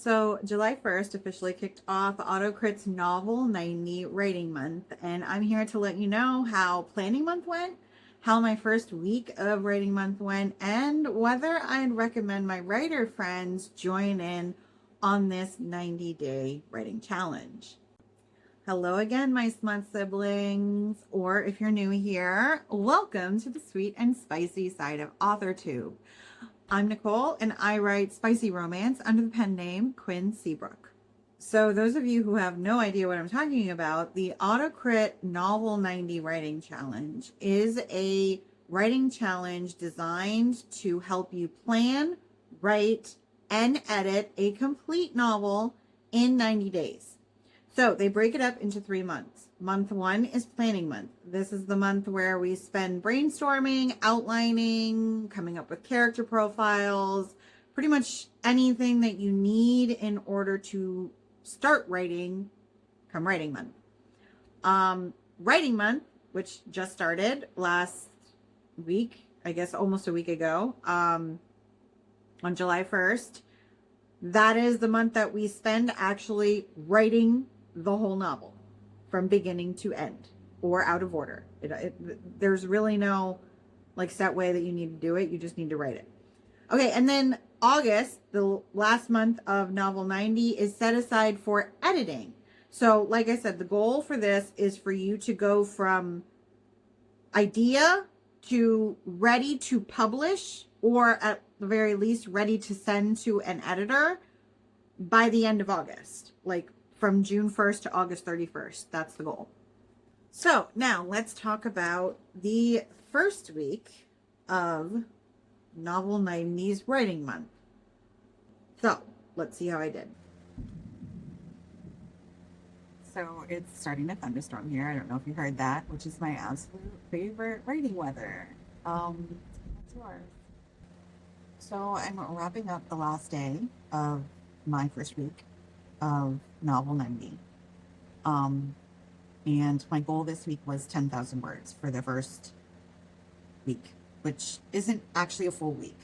So July 1st officially kicked off Autocrit's Novel90 writing month, and I'm here to let you know how planning month went, how my first week of writing month went, and whether I'd recommend my writer friends join in on this 90-day writing challenge. Hello again, my smart siblings, or if you're new here, welcome to the sweet and spicy side of AuthorTube. I'm Nicole, and I write spicy romance under the pen name Quinn Seabrook. So those of you who have no idea what I'm talking about, the Autocrit Novel90 Writing Challenge is a writing challenge designed to help you plan, write, and edit a complete novel in 90 days. So they break it up into 3 months. Month 1 is planning month. This is the month where we spend brainstorming, outlining, coming up with character profiles, pretty much anything that you need in order to start writing come writing month. Writing month, which just started last week, I guess almost a week ago, on July 1st, that is the month that we spend actually writing the whole novel from beginning to end or out of order. There's really no like set way that you need to do it. You just need to write it. Okay. And then August, the last month of Novel90, is set aside for editing. So like I said, the goal for this is for you to go from idea to ready to publish, or at the very least ready to send to an editor by the end of August, like from June 1st to August 31st. That's the goal. So now let's talk about the first week of Novel90's writing month. So let's see how I did. So it's starting to thunderstorm here. I don't know if you heard that, which is my absolute favorite writing weather. What's yours? So I'm wrapping up the last day of my first week of Novel90. And my goal this week was 10,000 words for the first week, which isn't actually a full week,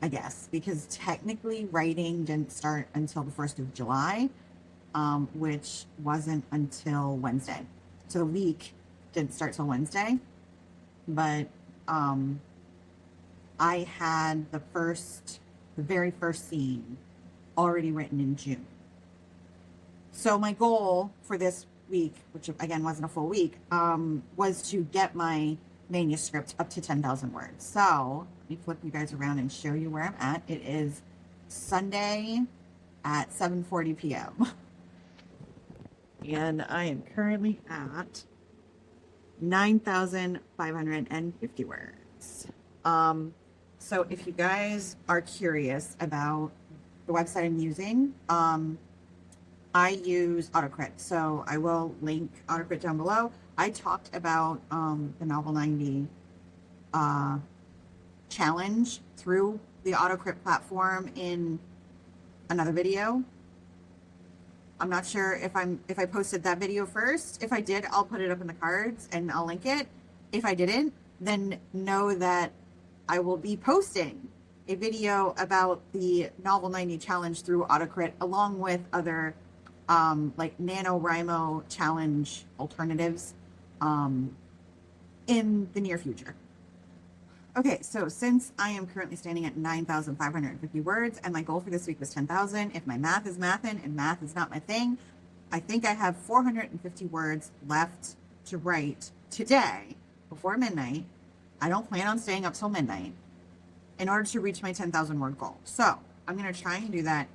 I guess, because technically writing didn't start until the 1st of July, which wasn't until Wednesday. So the week didn't start till Wednesday, but I had the very first scene already written in June. So my goal for this week, which again wasn't a full week, was to get my manuscript up to 10,000 words. So let me flip you guys around and show you where I'm at. It is Sunday at 7:40 p.m. And I am currently at 9,550 words. So if you guys are curious about the website I'm using, I use Autocrit, so I will link Autocrit down below. I talked about the Novel90 challenge through the Autocrit platform in another video. I'm not sure if I posted that video first. If I did, I'll put it up in the cards and I'll link it. If I didn't, then know that I will be posting a video about the Novel90 challenge through Autocrit, along with other like NaNoWriMo challenge alternatives in the near future. Okay, so since I am currently standing at 9,550 words and my goal for this week was 10,000, if my math is mathin' and math is not my thing, I think I have 450 words left to write today before midnight. I don't plan on staying up till midnight in order to reach my 10,000 word goal. So I'm going to try and do that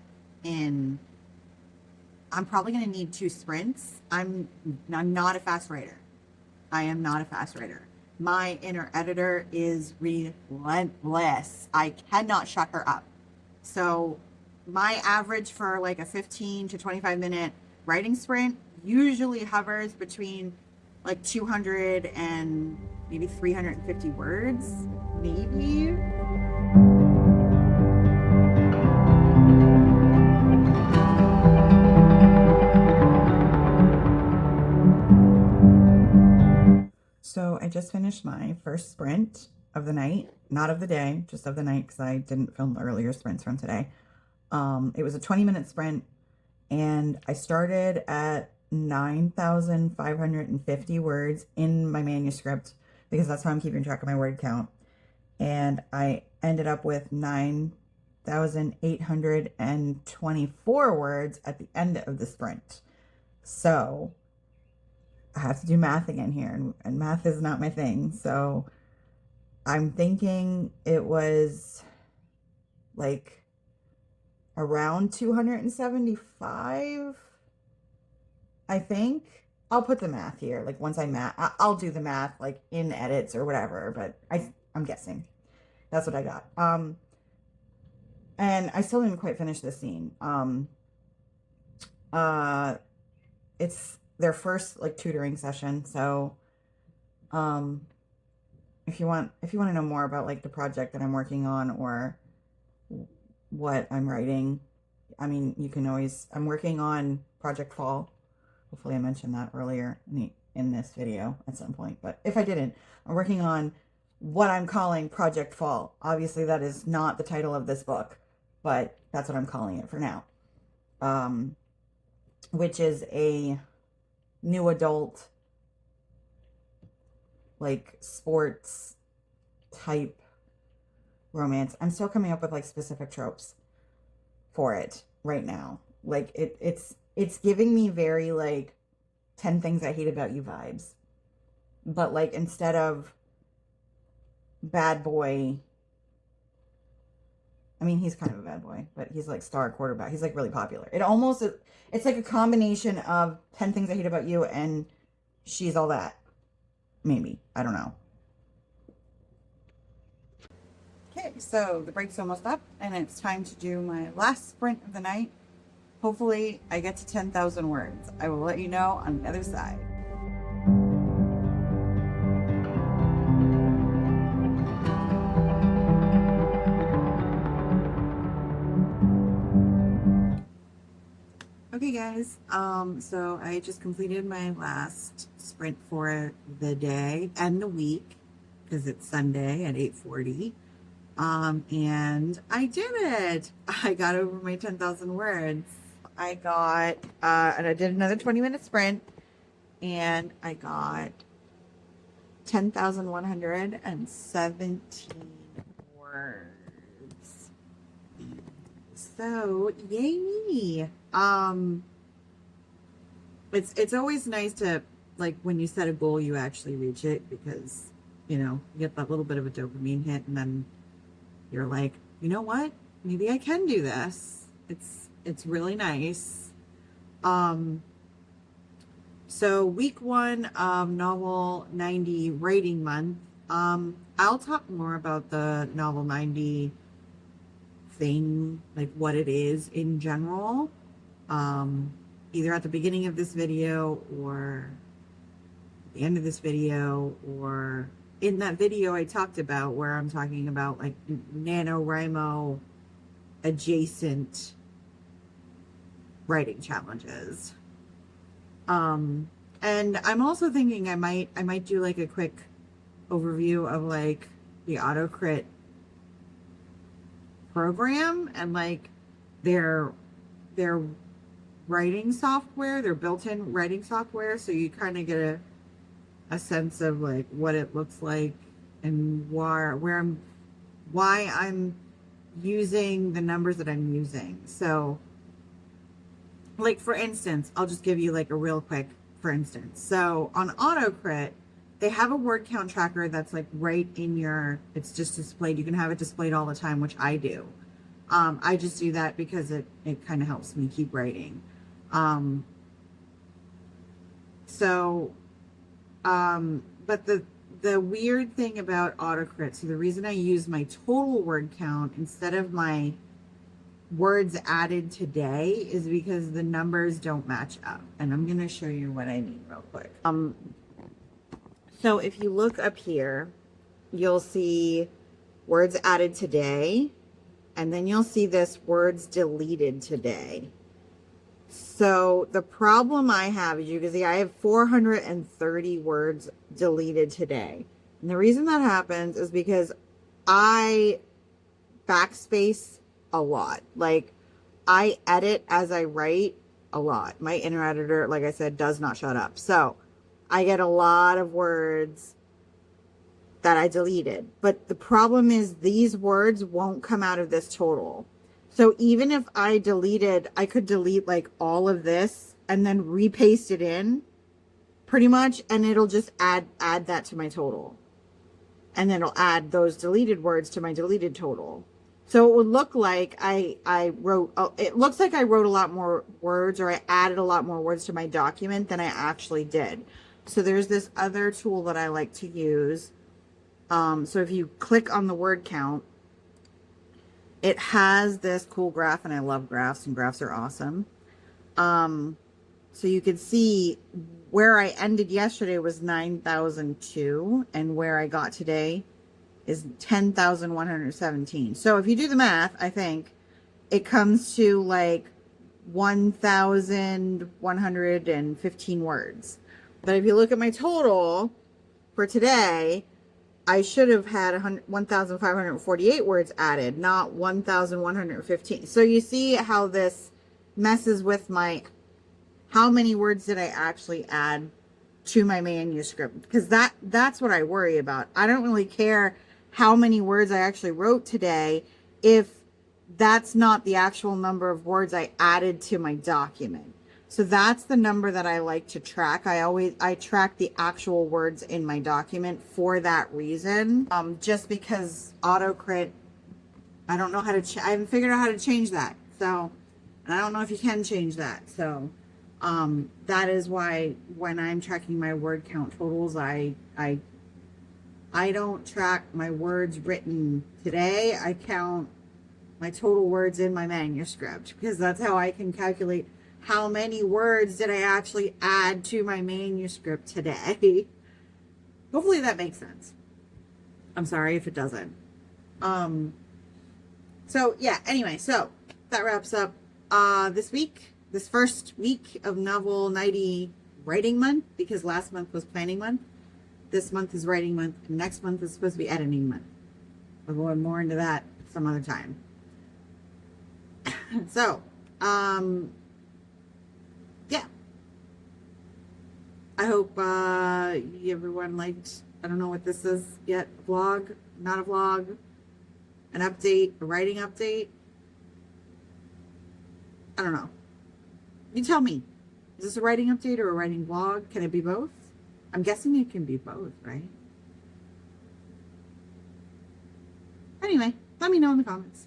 I'm probably going to need 2 sprints. I'm not a fast writer. I am not a fast writer. My inner editor is relentless. I cannot shut her up. So my average for like a 15 to 25 minute writing sprint usually hovers between like 200 and maybe 350 words, maybe. So I just finished my first sprint of the night, not of the day, just of the night, because I didn't film the earlier sprints from today. It was a 20-minute sprint, and I started at 9,550 words in my manuscript because that's how I'm keeping track of my word count. And I ended up with 9,824 words at the end of the sprint. So I have to do math again here, and math is not my thing. So I'm thinking it was like around 275, I think. I'll put the math here. Like once I'll do the math like in edits or whatever, but I'm guessing. That's what I got. And I still didn't quite finish this scene. It's their first like tutoring session, so if you want to know more about like the project that I'm working on or what I'm writing, I mean, you can always, I'm working on Project Fall. Hopefully I mentioned that earlier in this video at some point, but if I didn't, I'm working on what I'm calling Project Fall. Obviously that is not the title of this book, but that's what I'm calling it for now. Which is a new adult, like sports type romance. I'm still coming up with like specific tropes for it right now. Like it's giving me very like 10 Things I Hate About You vibes. But like instead of bad boy, I mean, he's kind of a bad boy, but he's like star quarterback. He's like really popular. It's like a combination of 10 Things I Hate About You and She's All That. Maybe. I don't know. Okay, so the break's almost up and it's time to do my last sprint of the night. Hopefully I get to 10,000 words. I will let you know on the other side. Okay guys, so I just completed my last sprint for the day and the week because it's Sunday at 8:40. And I did it. I got over my 10,000 words. I got, and I did another 20-minute sprint and I got 10,117 words. So, yay me. It's always nice to, like, when you set a goal, you actually reach it because, you know, you get that little bit of a dopamine hit and then you're like, you know what? Maybe I can do this. It's really nice. So week 1 of Novel90 writing month. I'll talk more about the Novel90 thing, like what it is in general, either at the beginning of this video or the end of this video, or in that video I talked about where I'm talking about like NaNoWriMo adjacent writing challenges. And I'm also thinking I might do like a quick overview of like the Autocrit program and like their writing software, their built-in writing software, so you kind of get a sense of like what it looks like and why I'm using the numbers that I'm using. So like for instance, I'll just give you like a real quick for instance. So on Autocrit, they have a word count tracker that's like right in your, it's just displayed. You can have it displayed all the time, which I do. I just do that because it kind of helps me keep writing. But the weird thing about Autocrit, so the reason I use my total word count instead of my words added today is because the numbers don't match up. And I'm going to show you what I mean real quick. So if you look up here, you'll see words added today, and then you'll see this words deleted today. So the problem I have, as you can see, I have 430 words deleted today. And the reason that happens is because I backspace a lot. Like I edit as I write a lot. My inner editor, like I said, does not shut up. So I get a lot of words that I deleted. But the problem is these words won't come out of this total. So even if I deleted, I could delete like all of this and then repaste it in pretty much, and it'll just add that to my total. And then it'll add those deleted words to my deleted total. So it would look like I wrote, it looks like I wrote a lot more words, or I added a lot more words to my document than I actually did. So there's this other tool that I like to use. So if you click on the word count, it has this cool graph, and I love graphs, and graphs are awesome. So you can see where I ended yesterday was 9,002, and where I got today is 10,117. So if you do the math, I think it comes to like 1,115 words. But if you look at my total for today, I should have had 1,548 words added, not 1,115. So you see how this messes with my, how many words did I actually add to my manuscript? Because that's what I worry about. I don't really care how many words I actually wrote today if that's not the actual number of words I added to my document. So that's the number that I like to track. I track the actual words in my document for that reason. Just because Autocrit, I don't know how to, I haven't figured out how to change that. So, and I don't know if you can change that. So, that is why when I'm tracking my word count totals, I don't track my words written today. I count my total words in my manuscript, because that's how I can calculate how many words did I actually add to my manuscript today. Hopefully that makes sense. I'm sorry if it doesn't. So yeah, anyway, so that wraps up this week, this first week of Novel90 writing month, because last month was planning month. This month is writing month, and next month is supposed to be editing month. We'll go more into that some other time. So, yeah. I hope everyone liked, I don't know what this is yet, a vlog, not a vlog, an update, a writing update. I don't know. You tell me. Is this a writing update or a writing vlog? Can it be both? I'm guessing it can be both, right? Anyway, let me know in the comments.